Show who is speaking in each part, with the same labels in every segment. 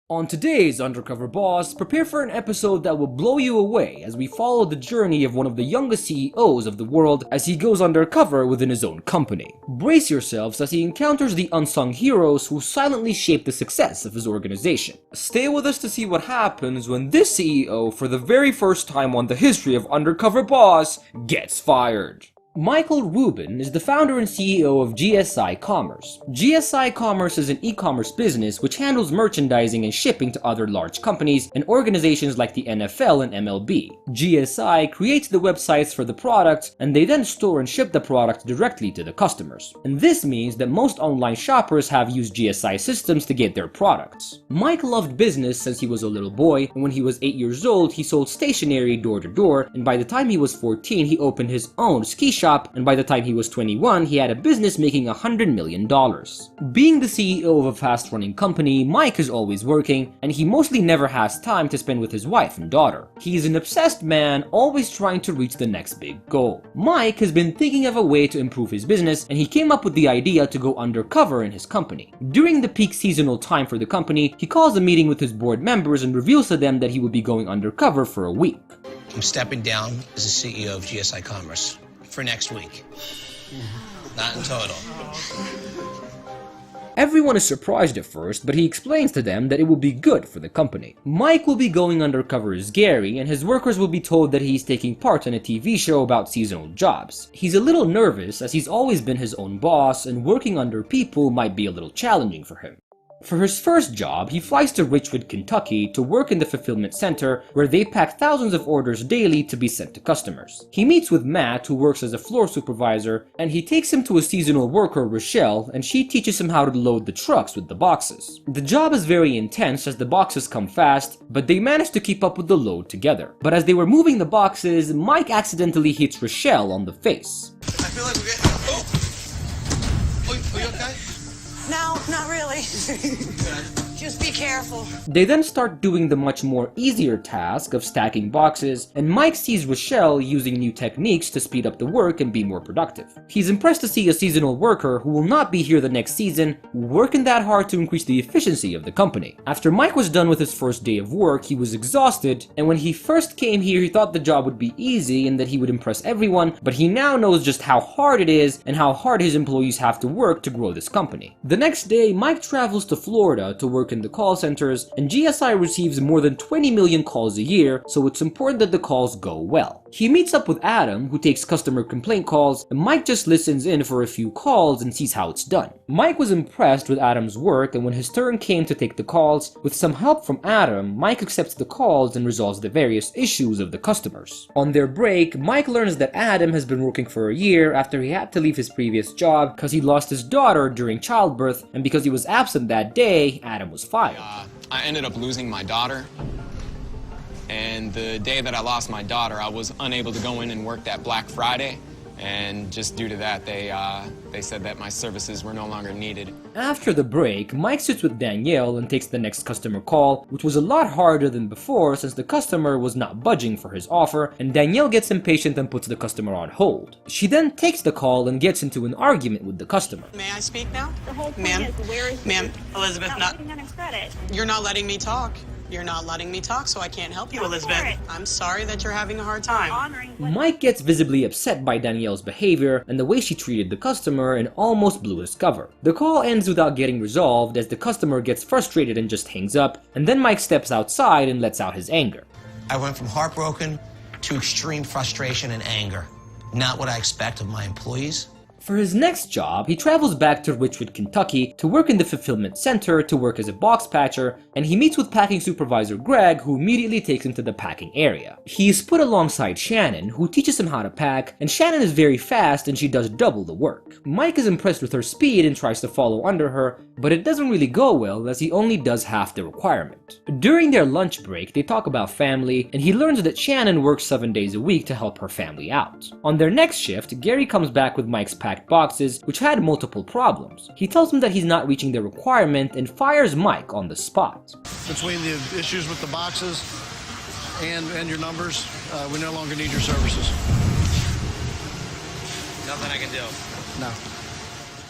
Speaker 1: On today's Undercover Boss, prepare for an episode that will blow you away as we follow the journey of one of the youngest CEOs of the world as he goes undercover within his own company. Brace yourselves as he encounters the unsung heroes who silently shape the success of his organization. Stay with us to see what happens when this CEO, for the very first time on the history of Undercover Boss, gets fired. Michael Rubin is the founder and CEO of GSI Commerce. GSI Commerce is an e-commerce business which handles merchandising and shipping to other large companies and organizations like the NFL and MLB. GSI creates the websites for the products, and they then store and ship the product directly to the customers. And this means that most online shoppers have used GSI systems to get their products. Mike loved business since he was a little boy, and when he was 8 years old, he sold stationery door to door, and by the time he was 14, he opened his own ski shop, and by the time he was 21, he had a business making $100 million. Being the CEO of a fast-running company, Mike is always working, and he mostly never has time to spend with his wife and daughter. He is an obsessed man, always trying to reach the next big goal. Mike has been thinking of a way to improve his business, and he came up with the idea to go undercover in his company. During the peak seasonal time for the company, he calls a meeting with his board members and reveals to them that he will be going undercover for a week.
Speaker 2: I'm stepping down as the CEO of GSI Commerce for next week. Not in total.
Speaker 1: Everyone is surprised at first, but he explains to them that it will be good for the company. Mike will be going undercover as Gary, and his workers will be told that he's taking part in a TV show about seasonal jobs. He's a little nervous as he's always been his own boss, and working under people might be a little challenging for him. For his first job, he flies to Richwood, Kentucky to work in the fulfillment center where they pack thousands of orders daily to be sent to customers. He meets with Matt, who works as a floor supervisor, and he takes him to a seasonal worker, Rochelle, and she teaches him how to load the trucks with the boxes. The job is very intense as the boxes come fast, but they manage to keep up with the load together. But as they were moving the boxes, Mike accidentally hits Rochelle on the face.
Speaker 2: I feel like we're getting... Oh! Are you okay?
Speaker 3: No, not really. Just be careful.
Speaker 1: They then start doing the much more easier task of stacking boxes, and Mike sees Rochelle using new techniques to speed up the work and be more productive. He's impressed to see a seasonal worker who will not be here the next season working that hard to increase the efficiency of the company. After Mike was done with his first day of work, he was exhausted, and when he first came here he thought the job would be easy and that he would impress everyone, but he now knows just how hard it is and how hard his employees have to work to grow this company. The next day, Mike travels to Florida to work in the call centers, and GSI receives more than 20 million calls a year, so it's important that the calls go well. He meets up with Adam, who takes customer complaint calls, and Mike just listens in for a few calls and sees how it's done. Mike was impressed with Adam's work, and when his turn came to take the calls, with some help from Adam, Mike accepts the calls and resolves the various issues of the customers. On their break, Mike learns that Adam has been working for a year after he had to leave his previous job because he lost his daughter during childbirth, and because he was absent that day, Adam was fired.
Speaker 4: I ended up losing my daughter, and the day that I lost my daughter, I was unable to go in and work that Black Friday, and just due to that, they said that my services were no longer needed.
Speaker 1: After the break, Mike sits with Danielle and takes the next customer call, which was a lot harder than before since the customer was not budging for his offer, and Danielle gets impatient and puts the customer on hold. She then takes the call and gets into an argument with the customer.
Speaker 3: May I speak now?
Speaker 5: The whole point
Speaker 3: Ma'am?
Speaker 5: is, where is
Speaker 3: Ma'am, Elizabeth,
Speaker 5: not getting on a credit?
Speaker 3: You're not letting me talk. You're not letting me talk, so I can't help you,
Speaker 5: Go
Speaker 3: Elizabeth.
Speaker 5: for it.
Speaker 3: I'm sorry that you're having a hard time.
Speaker 5: Honoring what
Speaker 1: Mike gets visibly upset by Danielle's behavior and the way she treated the customer and almost blew his cover. The call ends without getting resolved as the customer gets frustrated and just hangs up, and then Mike steps outside and lets out his anger.
Speaker 2: I went from heartbroken to extreme frustration and anger. Not what I expect of my employees.
Speaker 1: For his next job, he travels back to Richwood, Kentucky to work in the fulfillment center to work as a box patcher, and he meets with packing supervisor Greg, who immediately takes him to the packing area. He is put alongside Shannon, who teaches him how to pack, and Shannon is very fast and she does double the work. Mike is impressed with her speed and tries to follow under her, but it doesn't really go well as he only does half the requirement. During their lunch break, they talk about family, and he learns that Shannon works 7 days a week to help her family out. On their next shift, Gary comes back with Mike's packed boxes, which had multiple problems. He tells him that he's not reaching the requirement and fires Mike on the spot.
Speaker 6: Between the issues with the boxes and your numbers, we no longer need your services.
Speaker 2: Nothing I can do.
Speaker 6: No.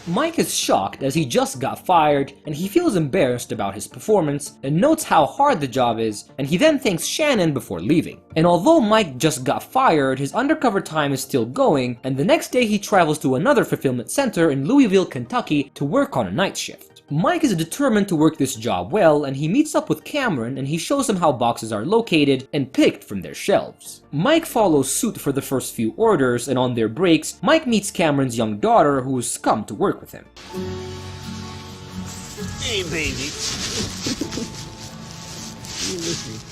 Speaker 1: Mike is shocked as he just got fired, and he feels embarrassed about his performance and notes how hard the job is, and he then thanks Shannon before leaving. And although Mike just got fired, his undercover time is still going, and the next day he travels to another fulfillment center in Louisville, Kentucky to work on a night shift. Mike is determined to work this job well, and he meets up with Cameron and he shows him how boxes are located and picked from their shelves. Mike follows suit for the first few orders, and on their breaks, Mike meets Cameron's young daughter who has come to work with him.
Speaker 2: Hey, baby.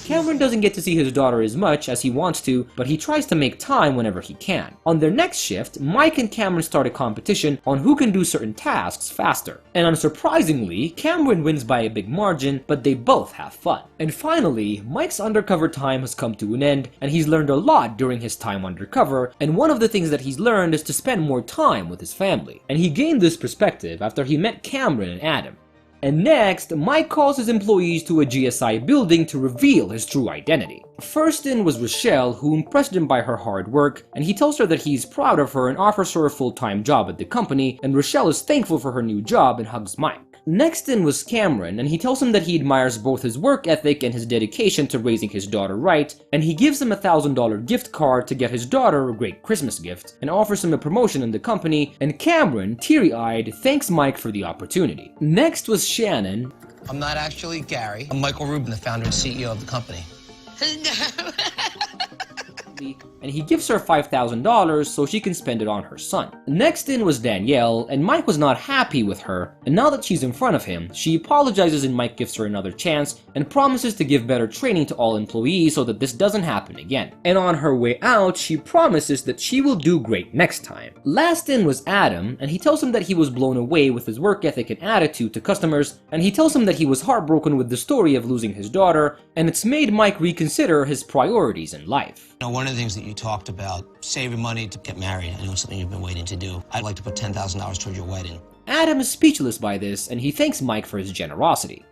Speaker 1: Cameron doesn't get to see his daughter as much as he wants to, but he tries to make time whenever he can. On their next shift, Mike and Cameron start a competition on who can do certain tasks faster. And unsurprisingly, Cameron wins by a big margin, but they both have fun. And finally, Mike's undercover time has come to an end, and he's learned a lot during his time undercover, and one of the things that he's learned is to spend more time with his family. And he gained this perspective after he met Cameron and Adam. And next, Mike calls his employees to a GSI building to reveal his true identity. First in was Rochelle, who impressed him by her hard work, and he tells her that he's proud of her and offers her a full-time job at the company, and Rochelle is thankful for her new job and hugs Mike. Next in was Cameron, and he tells him that he admires both his work ethic and his dedication to raising his daughter right, and he gives him a $1,000 gift card to get his daughter a great Christmas gift, and offers him a promotion in the company, and Cameron, teary-eyed, thanks Mike for the opportunity. Next was Shannon.
Speaker 2: I'm not actually Gary. I'm Michael Rubin, the founder and CEO of the company.
Speaker 1: And he gives her $5,000 so she can spend it on her son. Next in was Danielle, and Mike was not happy with her, and now that she's in front of him, she apologizes and Mike gives her another chance and promises to give better training to all employees so that this doesn't happen again. And on her way out, she promises that she will do great next time. Last in was Adam, and he tells him that he was blown away with his work ethic and attitude to customers, and he tells him that he was heartbroken with the story of losing his daughter, and it's made Mike reconsider his priorities in life.
Speaker 2: You know, one of the things that you talked about, saving money to get married, I know it's something you've been waiting to do. I'd like to put $10,000 toward your wedding.
Speaker 1: Adam is speechless by this, and he thanks Mike for his generosity.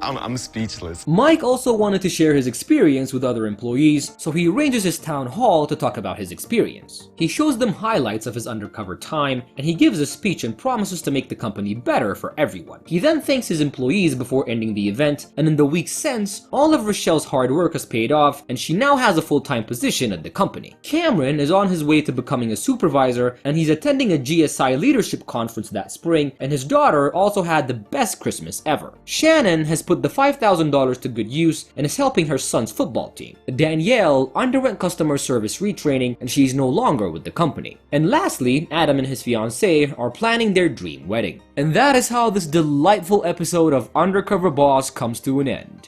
Speaker 5: I'm speechless.
Speaker 1: Mike also wanted to share his experience with other employees, so he arranges his town hall to talk about his experience. He shows them highlights of his undercover time, and he gives a speech and promises to make the company better for everyone. He then thanks his employees before ending the event, and in the weeks since, all of Rochelle's hard work has paid off, and she now has a full-time position at the company. Cameron is on his way to becoming a supervisor, and he's attending a GSI leadership conference that spring, and his daughter also had the best Christmas ever. Shannon has put the $5,000 to good use and is helping her son's football team. Danielle underwent customer service retraining and she's no longer with the company. And lastly, Adam and his fiancée are planning their dream wedding. And that is how this delightful episode of Undercover Boss comes to an end.